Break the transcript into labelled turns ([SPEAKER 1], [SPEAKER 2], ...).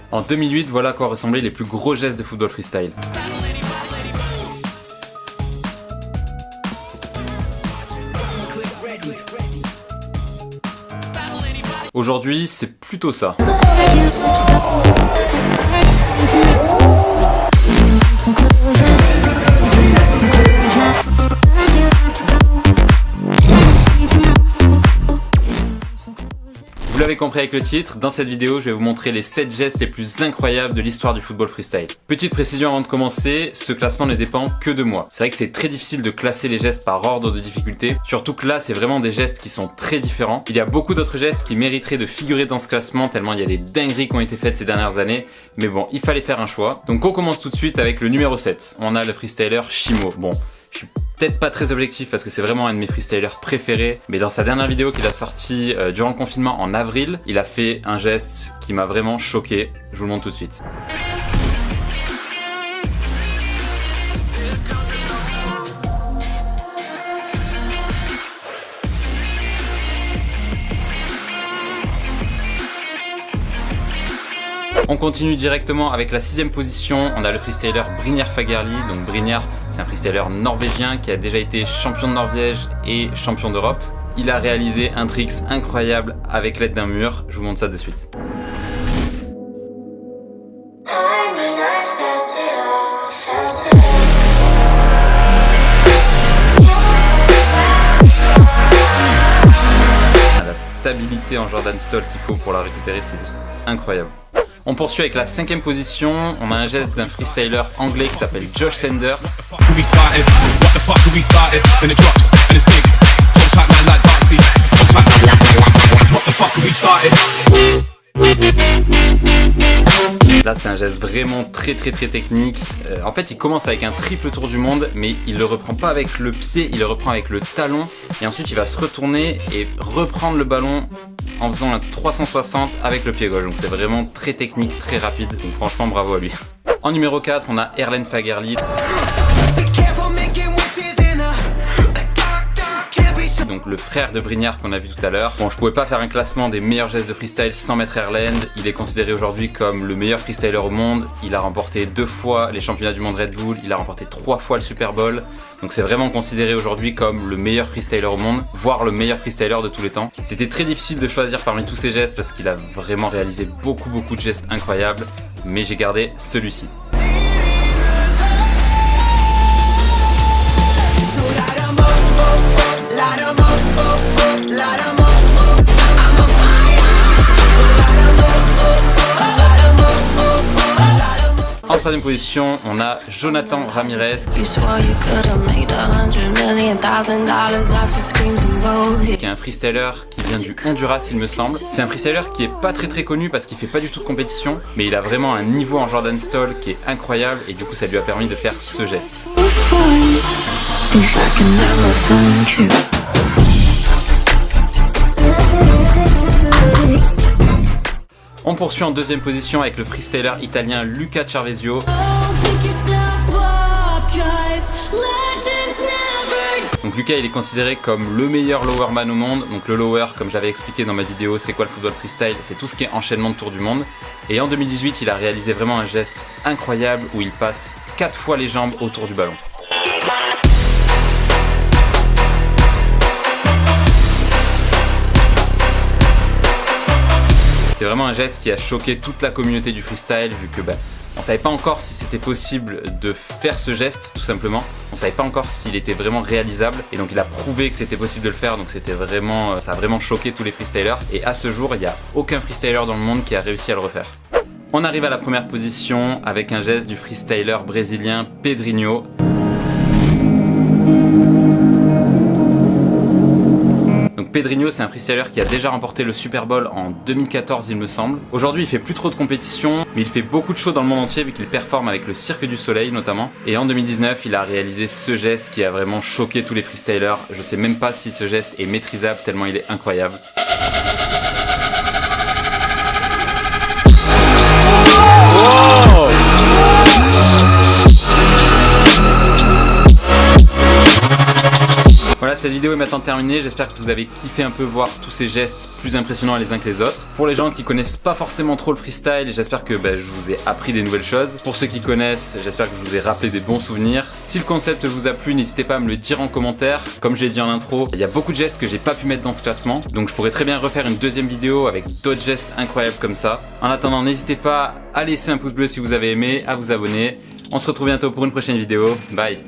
[SPEAKER 1] En 2008, voilà à quoi ressemblaient les plus gros gestes de football freestyle. Aujourd'hui, c'est plutôt ça. Vous l'avez compris avec le titre, dans cette vidéo, je vais vous montrer les 7 gestes les plus incroyables de l'histoire du football freestyle. Petite précision avant de commencer, ce classement ne dépend que de moi. C'est vrai que c'est très difficile de classer les gestes par ordre de difficulté, surtout que là, c'est vraiment des gestes qui sont très différents. Il y a beaucoup d'autres gestes qui mériteraient de figurer dans ce classement, tellement il y a des dingueries qui ont été faites ces dernières années, mais bon, il fallait faire un choix. Donc on commence tout de suite avec le numéro 7. On a le freestyler Shimo. Bon, je suis peut-être pas très objectif parce que c'est vraiment un de mes freestylers préférés, mais dans sa dernière vidéo qu'il a sortie durant le confinement en avril, il a fait un geste qui m'a vraiment choqué. Je vous le montre tout de suite. On continue directement avec la 6ème position, on a le freestyler Brynjar Fagerli. Donc Brynjar, c'est un freestyler norvégien qui a déjà été champion de Norvège et champion d'Europe. Il a réalisé un tricks incroyable avec l'aide d'un mur, je vous montre ça de suite. La stabilité en Jordan Stall qu'il faut pour la récupérer, c'est juste incroyable. On poursuit avec la 5ème position, on a un geste d'un freestyler anglais qui s'appelle Josh Sanders. Là c'est un geste vraiment très technique. En fait il commence avec un triple tour du monde, mais il le reprend pas avec le pied, il le reprend avec le talon. Et ensuite il va se retourner et reprendre le ballon en faisant un 360 avec le pied gauche. Donc c'est vraiment très technique, très rapide. Donc franchement bravo à lui. En numéro 4 on a Erlen Fagerli. Donc le frère de Brynjar qu'on a vu tout à l'heure. Bon, je pouvais pas faire un classement des meilleurs gestes de freestyle sans mettre Erlen. Il est considéré aujourd'hui comme le meilleur freestyler au monde. Il a remporté 2 fois les championnats du monde Red Bull. Il a remporté 3 fois le Super Bowl. Donc c'est vraiment considéré aujourd'hui comme le meilleur freestyler au monde, voire le meilleur freestyler de tous les temps. C'était très difficile de choisir parmi tous ces gestes parce qu'il a vraiment réalisé beaucoup de gestes incroyables, mais j'ai gardé celui-ci. En 3ème position, on a Jonathan Ramirez. Qui est un freestyler qui vient du Honduras, il me semble. C'est un freestyler qui est pas très connu parce qu'il fait pas du tout de compétition, mais il a vraiment un niveau en Jordan Stall qui est incroyable et du coup ça lui a permis de faire ce geste. On poursuit en 2ème position avec le freestyler italien Luca Cervesio. Donc Luca il est considéré comme le meilleur lowerman au monde. Donc le lower, comme j'avais expliqué dans ma vidéo c'est quoi le football freestyle, c'est tout ce qui est enchaînement de tours du monde. Et en 2018 il a réalisé vraiment un geste incroyable où il passe 4 fois les jambes autour du ballon. C'est vraiment un geste qui a choqué toute la communauté du freestyle vu que on savait pas encore si c'était possible de faire ce geste tout simplement. On savait pas encore s'il était vraiment réalisable et donc il a prouvé que c'était possible de le faire, donc c'était vraiment, ça a vraiment choqué tous les freestylers et à ce jour il n'y a aucun freestyler dans le monde qui a réussi à le refaire. On arrive à la première position avec un geste du freestyler brésilien Pedrinho. Donc Pedrinho c'est un freestyler qui a déjà remporté le Super Bowl en 2014 il me semble. Aujourd'hui il fait plus trop de compétition mais il fait beaucoup de shows dans le monde entier vu qu'il performe avec le Cirque du Soleil notamment. Et en 2019 il a réalisé ce geste qui a vraiment choqué tous les freestylers. Je sais même pas si ce geste est maîtrisable tellement il est incroyable. Voilà, cette vidéo est maintenant terminée, j'espère que vous avez kiffé un peu voir tous ces gestes plus impressionnants les uns que les autres. Pour les gens qui connaissent pas forcément trop le freestyle, j'espère que je vous ai appris des nouvelles choses. Pour ceux qui connaissent, j'espère que je vous ai rappelé des bons souvenirs. Si le concept vous a plu, n'hésitez pas à me le dire en commentaire. Comme je l'ai dit en intro, il y a beaucoup de gestes que j'ai pas pu mettre dans ce classement, donc je pourrais très bien refaire une deuxième vidéo avec d'autres gestes incroyables comme ça. En attendant, n'hésitez pas à laisser un pouce bleu si vous avez aimé, à vous abonner. On se retrouve bientôt pour une prochaine vidéo. Bye.